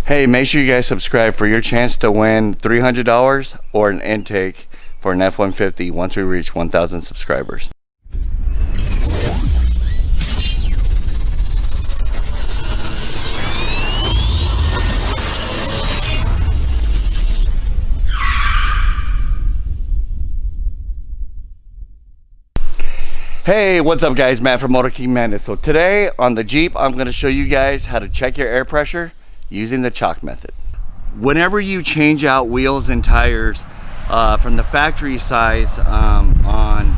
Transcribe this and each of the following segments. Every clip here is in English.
Hey, make sure you guys subscribe for your chance to win $300 or an intake for an F-150 once we reach 1,000 subscribers. Hey, what's up guys? Matt from Motor King Madness. So today on the Jeep, I'm going to show you guys how to check your air pressure using the chalk method. Whenever you change out wheels and tires from the factory size on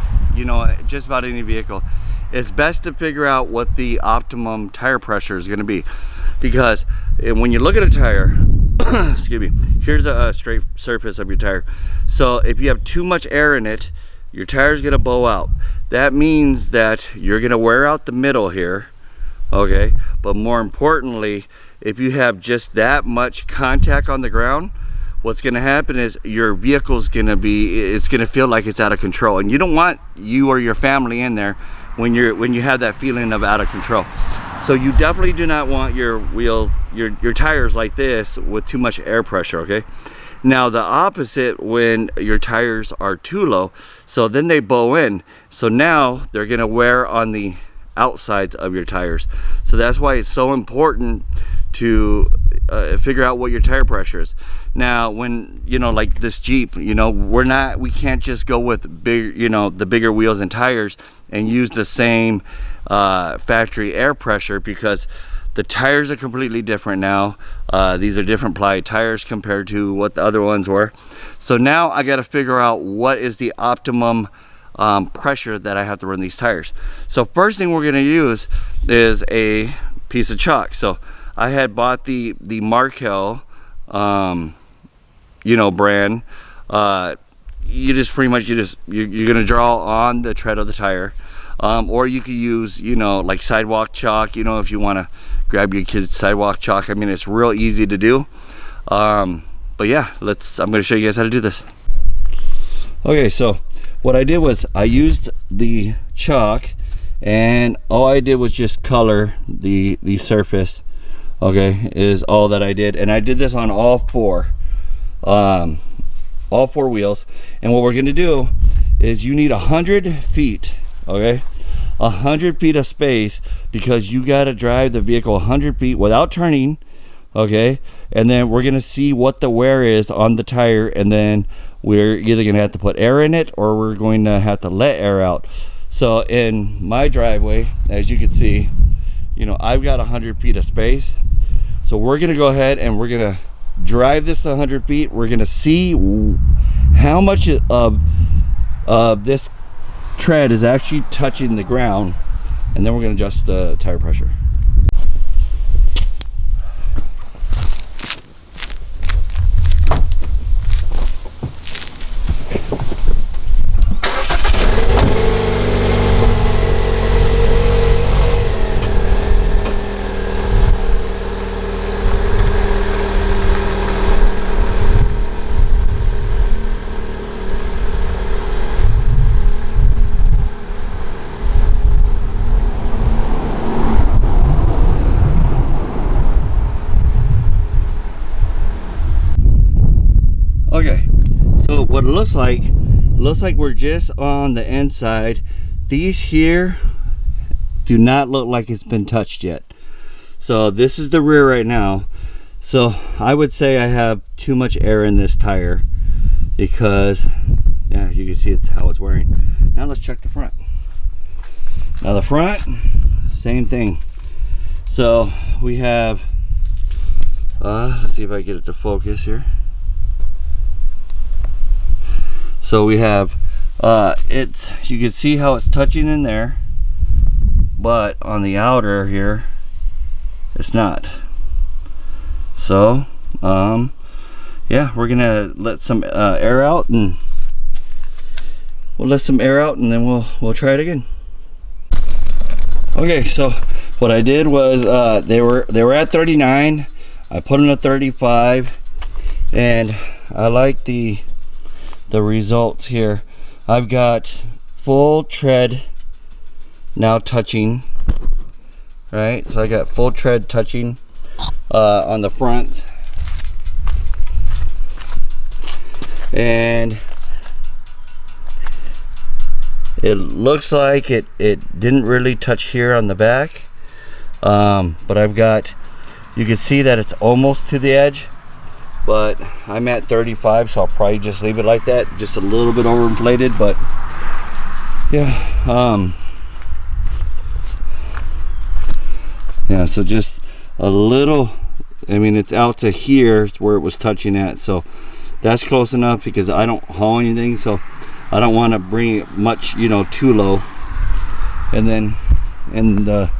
just about any vehicle, it's best to figure out what the optimum tire pressure is going to be, because when you look at a tire, excuse me, here's a straight surface of your tire. So if you have too much air in it, your tire is going to bow out. That means that you're going to wear out the middle here, okay? But more importantly, if you have just that much contact on the ground, what's going to happen is your vehicle's going to feel like it's out of control, and you don't want you or your family in there when you have that feeling of out of control. So you definitely do not want your wheels, your tires like this with too much air pressure, okay? Now the opposite, when your tires are too low, so then they bow in, so now they're going to wear on the outsides of your tires. So that's why it's so important to figure out what your tire pressure is. Now when like this Jeep, we can't just go with big the bigger wheels and tires and use the same factory air pressure, because the tires are completely different now. These are different ply tires compared to what the other ones were. So now I got to figure out what is the optimum pressure that I have to run these tires. So first thing we're going to use is a piece of chalk. So I had bought the Markel brand. You just pretty much you're going to draw on the tread of the tire, or you could use like sidewalk chalk, if you want to grab your kid's sidewalk chalk. I mean, it's real easy to do. But yeah, I'm going to show you guys how to do this. Okay, so what I did was I used the chalk, and all I did was just color the surface. Okay, is all that I did, and I did this on all four wheels. And what we're going to do is you need 100 feet, okay, 100 feet of space, because you got to drive the vehicle 100 feet without turning, okay? And then we're going to see what the wear is on the tire, and then we're either going to have to put air in it or we're going to have to let air out. So in my driveway, as you can see, I've got 100 feet of space. So we're going to go ahead and we're going to drive this 100 feet. We're going to see how much of this tread is actually touching the ground, and then we're going to adjust the tire pressure. Okay, so what it looks like we're just on the inside. These here do not look like it's been touched yet. So this is the rear right now. So I would say I have too much air in this tire, because yeah, you can see how it's wearing. Now let's check the front. Now the front, same thing. So we have let's see if I get it to focus here. So we have you can see how it's touching in there, but on the outer here it's not. So yeah, we're gonna let some air out, and then we'll try it again. Okay, so what I did was they were at 39. I put them at 35, and I like the results here. I've got full tread now touching, right? So I got full tread touching on the front, and it looks like it didn't really touch here on the back, but I've got, you can see that it's almost to the edge, but I'm at 35, so I'll probably just leave it like that, just a little bit overinflated. But yeah, yeah, so just a little, I mean, it's out to here where it was touching at, so that's close enough because I don't haul anything, so I don't want to bring it much, you know, too low. And then in the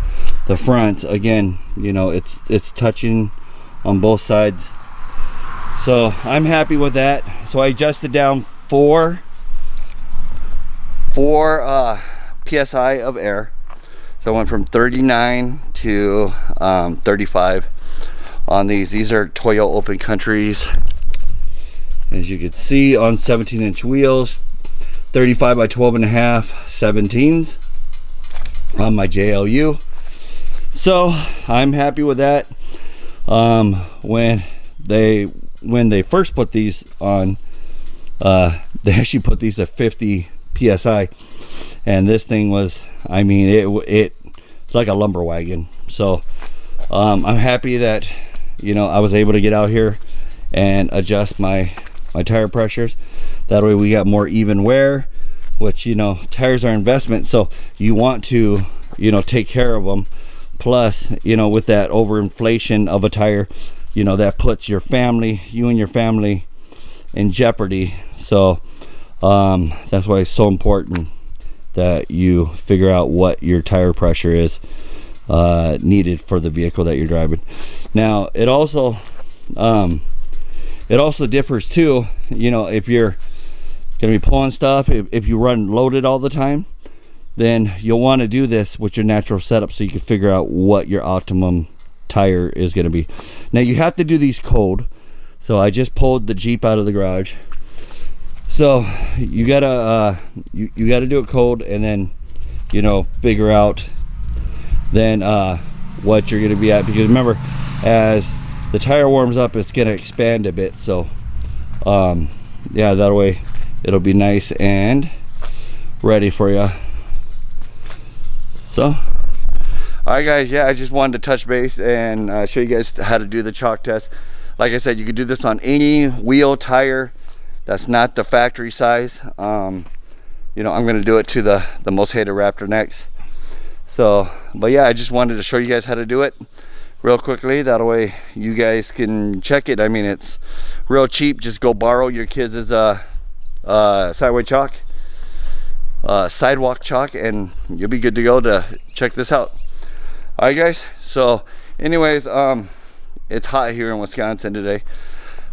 front, again, you know, it's touching on both sides, so I'm happy with that. So I adjusted down 4 psi of air, so I went from 39 to 35 on these. These are Toyo Open Countries, as you can see, on 17-inch wheels, 35 by 12.5 17s on my JLU. So I'm happy with that. When they first put these on, they actually put these at 50 psi, and this thing was, I mean, it's like a lumber wagon. So I'm happy that, you know, I was able to get out here and adjust my tire pressures. That way we got more even wear, which, you know, tires are investment, so you want to, you know, take care of them. Plus, you know, with that overinflation of a tire, you know, that puts your family, you and your family, in jeopardy. So that's why it's so important that you figure out what your tire pressure is needed for the vehicle that you're driving. Now it also differs too, you know, if you're gonna be pulling stuff, if you run loaded all the time, then you'll want to do this with your natural setup so you can figure out what your optimum tire is going to be. Now you have to do these cold, so I just pulled the Jeep out of the garage, so you gotta you gotta do it cold, and then, you know, figure out then what you're going to be at, because remember, as the tire warms up, it's going to expand a bit. So yeah, that way it'll be nice and ready for you. So all right guys, yeah, I just wanted to touch base and show you guys how to do the chalk test. Like I said, you could do this on any wheel tire that's not the factory size. You know, I'm going to do it to the most hated Raptor next. So, but yeah, I just wanted to show you guys how to do it real quickly. That way you guys can check it. I mean, it's real cheap. Just go borrow your kids' sidewalk chalk, and you'll be good to go to check this out. All right guys, so anyways, it's hot here in Wisconsin today,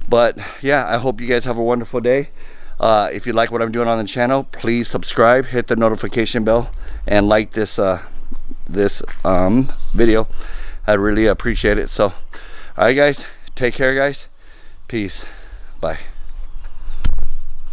but yeah, I hope you guys have a wonderful day. If you like what I'm doing on the channel, please subscribe, hit the notification bell, and like this video. I'd really appreciate it. So all right guys, take care guys, peace, bye.